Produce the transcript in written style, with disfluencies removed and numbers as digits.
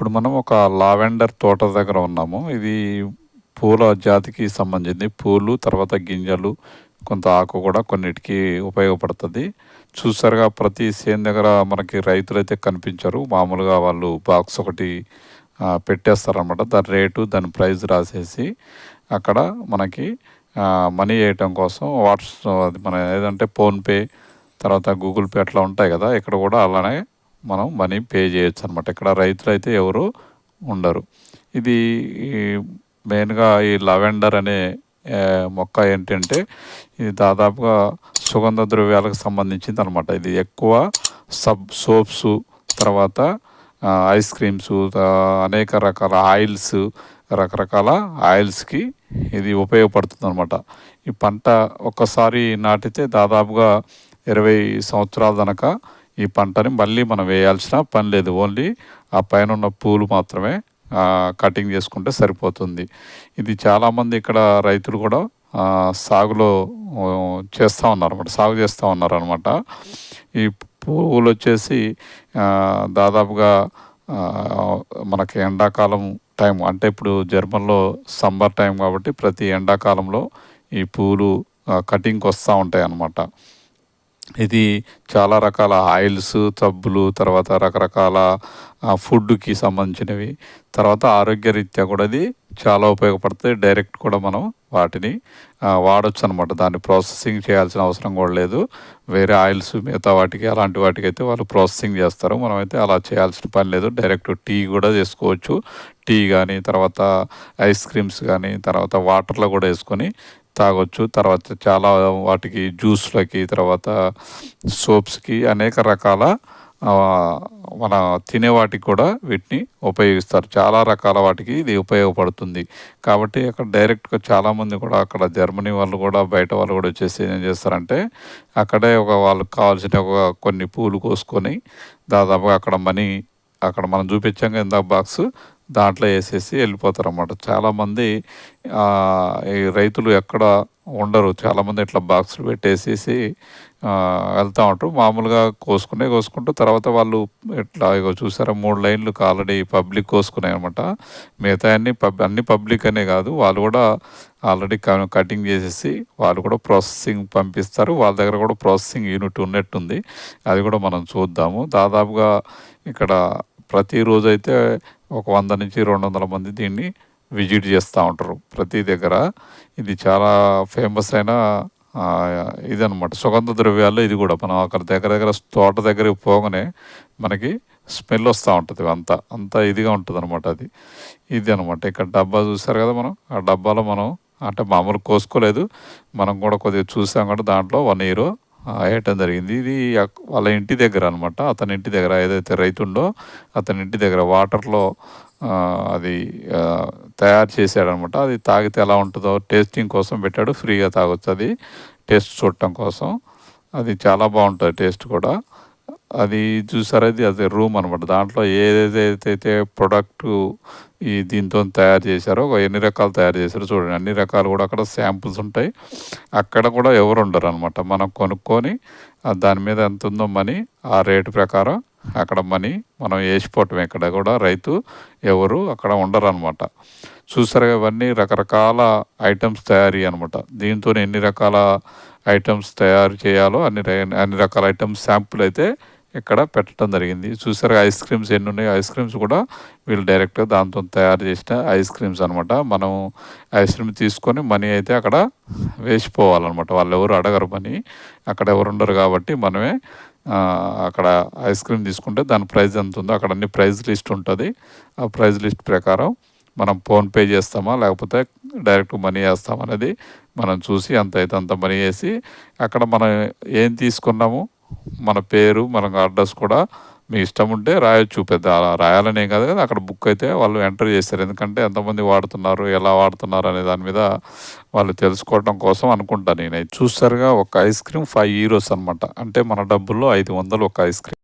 ఇప్పుడు మనం ఒక లావెండర్ తోట దగ్గర ఉన్నాము. ఇది పూల జాతికి సంబంధించింది. పూలు, తర్వాత గింజలు, కొంత ఆకు కూడా కొన్నిటికి ఉపయోగపడుతుంది. చూసారుగా ప్రతి చేను దగ్గర మనకి రైతులైతే కనిపించరు. మామూలుగా వాళ్ళు బాక్స్ ఒకటి పెట్టేస్తారనమాట. దాని రేటు, దాని ప్రైస్ రాసేసి అక్కడ మనకి మనీ వేయటం కోసం అది మన ఏదంటే ఫోన్‌పే, తర్వాత గూగుల్ పే అట్లా ఉంటాయి కదా! ఇక్కడ కూడా అలానే మనం మనీ పే చేయొచ్చు అనమాట. ఇక్కడ రైతులైతే ఎవరు ఉండరు. ఇది మెయిన్‌గా ఈ లావెండర్ అనే మొక్క ఏంటంటే ఇది దాదాపుగా సుగంధ ద్రవ్యాలకు సంబంధించింది అనమాట. ఇది ఎక్కువ సోప్స్, తర్వాత ఐస్ క్రీమ్స్, అనేక రకాల ఆయిల్స్, రకరకాల ఆయిల్స్కి ఇది ఉపయోగపడుతుంది అనమాట. ఈ పంట ఒక్కసారి నాటితే దాదాపుగా 20 సంవత్సరాల దాకా ఈ పంటని మళ్ళీ మనం వేయాల్సిన పని లేదు. ఓన్లీ ఆ పైన ఉన్న పూలు మాత్రమే కటింగ్ చేసుకుంటే సరిపోతుంది. ఇది చాలామంది ఇక్కడ రైతులు కూడా సాగులో చేస్తూ ఉన్నారన్నమాట, సాగు చేస్తూ ఉన్నారనమాట. ఈ పువ్వులు వచ్చేసి దాదాపుగా మనకి ఎండాకాలం టైం, అంటే ఇప్పుడు జర్మన్లో సమ్మర్ టైం కాబట్టి ప్రతి ఎండాకాలంలో ఈ పూలు కటింగ్కి వస్తూ ఉంటాయి అన్నమాట. ఇది చాలా రకాల ఆయిల్స్, సబ్బులు, తర్వాత రకరకాల ఫుడ్కి సంబంధించినవి, తర్వాత ఆరోగ్యరీత్యా కూడా ఇది చాలా ఉపయోగపడుతుంది. డైరెక్ట్ కూడా మనం వాటిని వాడచ్చు అనమాట. దాన్ని ప్రాసెసింగ్ చేయాల్సిన అవసరం కూడా లేదు. వేరే ఆయిల్స్ మిగతా వాటికి, అలాంటి వాటికి అయితే వాళ్ళు ప్రాసెసింగ్ చేస్తారు. మనమైతే అలా చేయాల్సిన పని లేదు. డైరెక్ట్ టీ కూడా చేసుకోవచ్చు. టీ కానీ, తర్వాత ఐస్ క్రీమ్స్ కానీ, తర్వాత వాటర్లో కూడా వేసుకొని తాగొచ్చు. తర్వాత చాలా వాటికి జ్యూస్లకి, తర్వాత సోప్స్కి, అనేక రకాల మన తినే వాటికి కూడా వీటిని ఉపయోగిస్తారు. చాలా రకాల వాటికి ఇది ఉపయోగపడుతుంది. కాబట్టి అక్కడ డైరెక్ట్గా చాలామంది కూడా అక్కడ జర్మనీ వాళ్ళు కూడా, బయట వాళ్ళు కూడా వచ్చేసి ఏం చేస్తారంటే అక్కడే వాళ్ళకి కావాల్సిన కొన్ని పూలు కోసుకొని దాదాపుగా అక్కడ మనం చూపించాం ఇందాక బాక్స్, దాంట్లో వేసేసి వెళ్ళిపోతారు అన్నమాట. చాలామంది ఈ రైతులు ఎక్కడ ఉండరు. చాలామంది ఇట్లా బాక్సులు పెట్టేసేసి వెళ్తూ ఉంటారు. మామూలుగా కోసుకుంటూ తర్వాత వాళ్ళు ఇట్లా ఇగో చూసారా 3 లైన్లు ఆల్రెడీ పబ్లిక్ కోసుకున్నాయి అనమాట. మిగతా అన్ని పబ్లిక్ అనే కాదు, వాళ్ళు కూడా ఆల్రెడీ కటింగ్ చేసేసి వాళ్ళు కూడా ప్రాసెసింగ్ పంపిస్తారు. వాళ్ళ దగ్గర కూడా ప్రాసెసింగ్ యూనిట్ ఉన్నట్టుంది. అది కూడా మనం చూద్దాము. దాదాపుగా ఇక్కడ ప్రతిరోజు అయితే ఒక 100 నుంచి 200 మంది దీన్ని విజిట్ చేస్తూ ఉంటారు ప్రతి దగ్గర. ఇది చాలా ఫేమస్ అయిన ఇదనమాట. సుగంధ ద్రవ్యాల్లో ఇది కూడా మనం అక్కడ దగ్గర తోట దగ్గరికి పోగానే మనకి స్మెల్ వస్తూ ఉంటుంది. అంత ఇదిగా ఉంటుంది అనమాట. ఇది అనమాట. ఇక్కడ డబ్బా చూసారు కదా, మనం ఆ డబ్బాలో మనం అంటే మామూలు కోసుకోలేదు, మనం కూడా కొద్దిగా చూసాం కూడా దాంట్లో 1 ఇయర్ వేయటం జరిగింది. ఇది వాళ్ళ ఇంటి దగ్గర అనమాట. అతని ఇంటి దగ్గర ఏదైతే రైతు ఉందో అతని ఇంటి దగ్గర వాటర్లో అది తయారు చేశాడనమాట. అది తాగితే ఎలా ఉంటుందో టేస్టింగ్ కోసం పెట్టాడు. ఫ్రీగా తాగొచ్చు, అది టేస్ట్ చూడటం కోసం. అది చాలా బాగుంటుంది టేస్ట్ కూడా. అది చూసారా, అది రూమ్ అనమాట. దాంట్లో ఏదైతే ప్రొడక్ట్ దీంతో తయారు చేశారో, ఎన్ని రకాలు తయారు చేశారో చూడండి. అన్ని రకాలు కూడా అక్కడ శాంపుల్స్ ఉంటాయి. అక్కడ కూడా ఎవరు ఉండరు అనమాట. మనం కొనుక్కొని దాని మీద ఎంత ఉందో మనీ, ఆ రేటు ప్రకారం అక్కడ మనీ మనం వేసిపోవటం. ఇక్కడ కూడా రైతు ఎవరు అక్కడ ఉండరు అనమాట. చూసారు, ఇవన్నీ రకరకాల ఐటమ్స్ తయారీ అనమాట. దీంతో ఎన్ని రకాల ఐటమ్స్ తయారు చేయాలో అన్ని రకాల ఐటమ్స్ శాంపుల్ అయితే ఇక్కడ పెట్టడం జరిగింది. చూసారు ఐస్ క్రీమ్స్ ఎన్ని ఉన్నాయో. ఐస్ క్రీమ్స్ కూడా వీళ్ళు డైరెక్ట్గా దాంతో తయారు చేసిన ఐస్ క్రీమ్స్ అనమాట. మనం ఐస్ క్రీమ్ తీసుకొని మనీ అయితే అక్కడ వేసిపోవాలన్నమాట. వాళ్ళు ఎవరు అడగరు మనీ, అక్కడ ఎవరు ఉండరు కాబట్టి మనమే అక్కడ ఐస్ క్రీమ్ తీసుకుంటే దాని ప్రైస్ ఎంత ఉందో అక్కడ అన్ని ప్రైస్ లిస్ట్ ఉంటుంది. ఆ ప్రైస్ లిస్ట్ ప్రకారం మనం ఫోన్పే చేస్తామా లేకపోతే డైరెక్ట్ మనీ వేస్తామా అనేది మనం చూసి అంత అయితే అంత మనీ వేసి అక్కడ మనం ఏం తీసుకున్నాము, మన పేరు, మన అడ్రస్ కూడా మీ ఇష్టం ఉంటే రాయొచ్చు. పెద్ద రాయాలనే కాదు కదా, అక్కడ బుక్ అయితే వాళ్ళు ఎంటర్ చేస్తారు. ఎందుకంటే ఎంతమంది వాడుతున్నారు, ఎలా వాడుతున్నారు అనే దాని మీద వాళ్ళు తెలుసుకోవడం కోసం అనుకుంటాను నేనైతే. చూస్తారుగా, ఒక ఐస్ క్రీమ్ 5 euros అనమాట. అంటే మన డబ్బుల్లో 500 ఒక ఐస్ క్రీమ్.